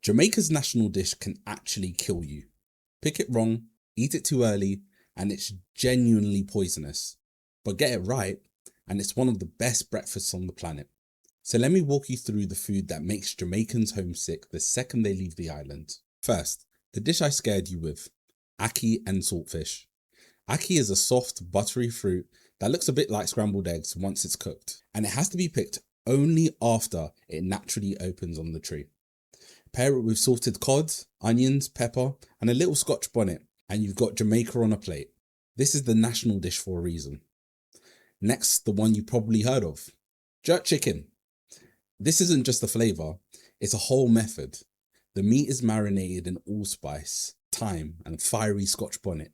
Jamaica's national dish can actually kill you. Pick it wrong, eat it too early, and it's genuinely poisonous. But get it right, and it's one of the best breakfasts on the planet. So let me walk you through the food that makes Jamaicans homesick the second they leave the island. First, the dish I scared you with, ackee and saltfish. Ackee is a soft, buttery fruit that looks a bit like scrambled eggs once it's cooked, and it has to be picked only after it naturally opens on the tree. Pair it with salted cod, onions, pepper, and a little Scotch bonnet, and you've got Jamaica on a plate. This is the national dish for a reason. Next, the one you probably heard of, jerk chicken. This isn't just a flavour, it's a whole method. The meat is marinated in allspice, thyme, and fiery Scotch bonnet,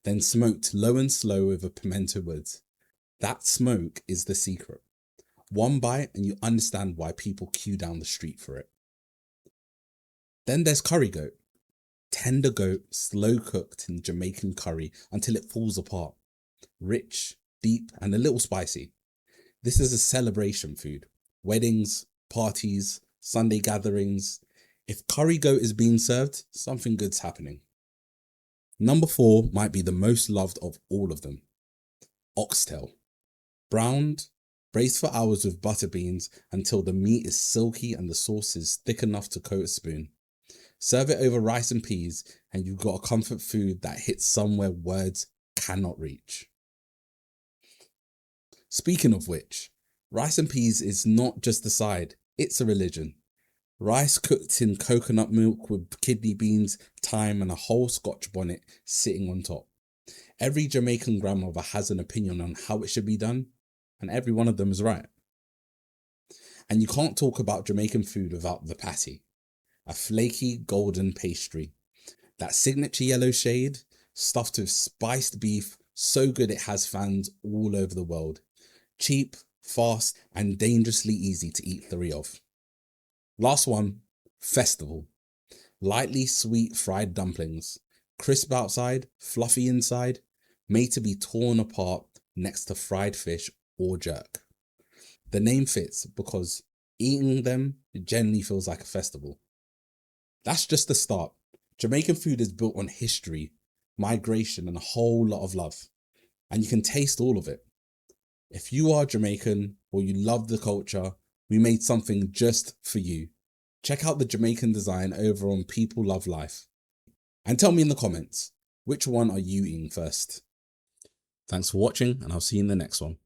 then smoked low and slow over pimento wood. That smoke is the secret. One bite and you understand why people queue down the street for it. Then there's curry goat. Tender goat, slow cooked in Jamaican curry until it falls apart. Rich, deep, and a little spicy. This is a celebration food. Weddings, parties, Sunday gatherings. If curry goat is being served, something good's happening. Number 4 might be the most loved of all of them. Oxtail. Browned, braised for hours with butter beans until the meat is silky and the sauce is thick enough to coat a spoon. Serve it over rice and peas and you've got a comfort food that hits somewhere words cannot reach. Speaking of which, rice and peas is not just a side, it's a religion. Rice cooked in coconut milk with kidney beans, thyme and a whole Scotch bonnet sitting on top. Every Jamaican grandmother has an opinion on how it should be done, and every one of them is right. And you can't talk about Jamaican food without the patty. A flaky golden pastry. That signature yellow shade, stuffed with spiced beef, so good it has fans all over the world. Cheap, fast, and dangerously easy to eat 3 of. Last one, festival. Lightly sweet fried dumplings. Crisp outside, fluffy inside, made to be torn apart next to fried fish or jerk. The name fits because eating them generally feels like a festival. That's just the start. Jamaican food is built on history, migration, and a whole lot of love. And you can taste all of it. If you are Jamaican or you love the culture, we made something just for you. Check out the Jamaican design over on People Love Life. And tell me in the comments, which one are you eating first? Thanks for watching, and I'll see you in the next one.